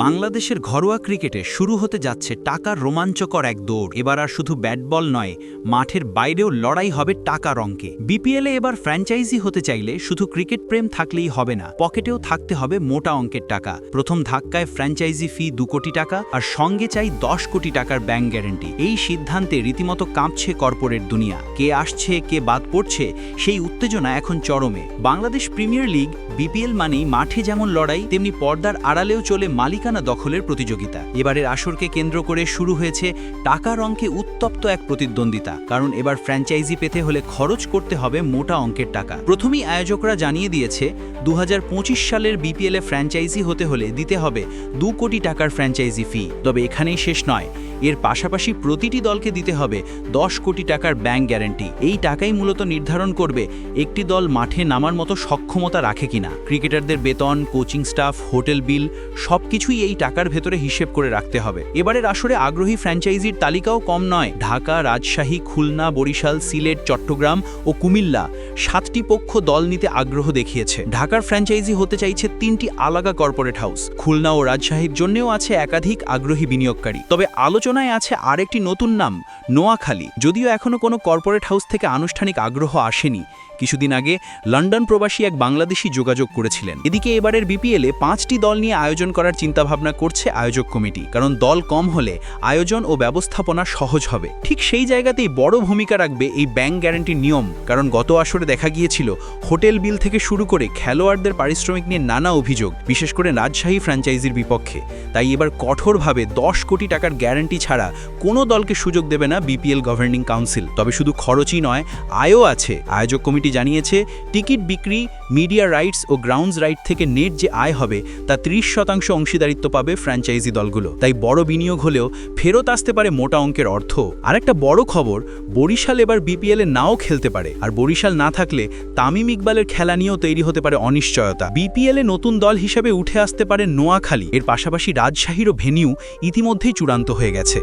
বাংলাদেশের ঘরোয়া ক্রিকেটে শুরু হতে যাচ্ছে টাকার রোমাঞ্চকর এক দৌড়। এবার আর শুধু ব্যাট বল নয়, মাঠের বাইরেও লড়াই হবে টাকার অঙ্কে। বিপিএলে এবার ফ্র্যাঞ্চাইজি হতে চাইলে শুধু ক্রিকেট প্রেম থাকলেই হবে না, পকেটেও থাকতে হবে মোটা অঙ্কের টাকা। প্রথম ধাক্কায় ফ্র্যাঞ্চাইজি ফি 2 কোটি টাকা, আর সঙ্গে চাই 10 কোটি টাকার ব্যাংক গ্যারান্টি। এই সিদ্ধান্তে রীতিমতো কাঁপছে কর্পোরেট দুনিয়া। কে আসছে, কে বাদ পড়ছে, সেই উত্তেজনা এখন চরমে। বাংলাদেশ প্রিমিয়ার লিগ বিপিএল মানেই মাঠে যেমন লড়াই, তেমনি পর্দার আড়ালেও চলে মালিকানা দখলের প্রতিযোগিতা। এবারের আসরকে কেন্দ্র করে শুরু হয়েছে টাকার অঙ্কে উত্তপ্ত এক প্রতিদ্বন্দ্বিতা। কারণ এবার ফ্র্যাঞ্চাইজি পেতে হলে খরচ করতে হবে মোটা অঙ্কের টাকা। প্রথমেই আয়োজকরা জানিয়ে দিয়েছে 2025 সালের বিপিএলে ফ্র্যাঞ্চাইজি হতে হলে দিতে হবে 2 কোটি টাকার ফ্র্যাঞ্চাইজি ফি। তবে এখানেই শেষ নয়, এর পাশাপাশি প্রতিটি দলকে দিতে হবে 10 কোটি টাকার ব্যাংক গ্যারান্টি। এই টাকাই মূলত নির্ধারণ করবে একটি দল মাঠে নামার মতো সক্ষমতা রাখে কিনা। ক্রিকেটারদের বেতন, কোচিং স্টাফ, হোটেল বিল সবকিছুই এই টাকার ভেতরে হিসেব করে রাখতে হবে। এবারের আসরে আগ্রহী ফ্র্যাঞ্চাইজির তালিকাও কম নয়। ঢাকা, রাজশাহী, খুলনা, বরিশাল, সিলেট, চট্টগ্রাম ও কুমিল্লা 7টি পক্ষ দল নিতে আগ্রহ দেখিয়েছে। ঢাকার ফ্র্যাঞ্চাইজি হতে চাইছে 3টি আলাদা কর্পোরেট হাউস। খুলনা ও রাজশাহীর জন্যও আছে একাধিক আগ্রহী বিনিয়োগকারী। তবে আলোচনায় আছে আরেকটি নতুন নাম, নোয়াখালী। যদিও এখনো কোনো কর্পোরেট হাউস থেকে আনুষ্ঠানিক আগ্রহ আসেনি। কিছুদিন আগে লন্ডন প্রবাসী এক বাংলাদেশি যোগাযোগ করেছিলেন। এদিকে এবারের বিপিএলে 5টি দল নিয়ে আয়োজন করার চিন্তাভাবনা করছে আয়োজক কমিটি। কারণ দল কম হলে আয়োজন ও ব্যবস্থাপনা সহজ হবে। ঠিক সেই জায়গাতেই বড় ভূমিকা রাখবে এই ব্যাংক গ্যারান্টির নিয়ম। কারণ গত আসরে দেখা গিয়েছিল হোটেল বিল থেকে শুরু করে খেলোয়াড়দের পারিশ্রমিক নিয়ে নানা অভিযোগ, বিশেষ করে রাজশাহী ফ্র্যাঞ্চাইজির বিপক্ষে। তাই এবার কঠোরভাবে 10 কোটি টাকার গ্যারান্টি ছাড়া কোনো দলকে সুযোগ দেবে না বিপিএল গভর্নিং কাউন্সিল। তবে শুধু খরচই নয়, আয়ও আছে। আয়োজক কমিটি জানিয়েছে টিকিট বিক্রি, মিডিয়া রাইটস ও গ্রাউন্ডস রাইট থেকে নেট যে আয় হবে তা 30% অংশীদারিত্ব পাবে ফ্র্যাঞ্চাইজি দলগুলো। তাই বড় বিনিয়োগ হলেও ফেরত আসতে পারে মোটা অঙ্কের অর্থ। আরেকটা বড় খবর, বরিশাল এবার বিপিএলে নাও খেলতে পারে। আর বরিশাল না থাকলে তামিম ইকবালের খেলা নিয়েও তৈরি হতে পারে অনিশ্চয়তা। বিপিএলে নতুন দল হিসেবে উঠে আসতে পারে নোয়াখালী। এর পাশাপাশি রাজশাহীরও ভেন্যু ইতিমধ্যেই চূড়ান্ত হয়ে গেছে।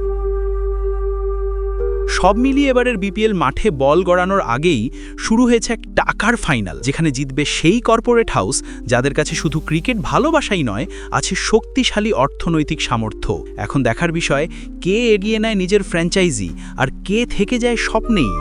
সব মিলিয়ে এবারের বিপিএল মাঠে বল গড়ানোর আগেই শুরু হয়েছে এক টাকার ফাইনাল, যেখানে জিতবে সেই কর্পোরেট হাউস যাদের কাছে শুধু ক্রিকেট ভালোবাসাই নয়, আছে শক্তিশালী অর্থনৈতিক সামর্থ্য। এখন দেখার বিষয়, কে এগিয়ে নেয় নিজের ফ্র্যাঞ্চাইজি আর কে থেকে যায় স্বপ্নেই।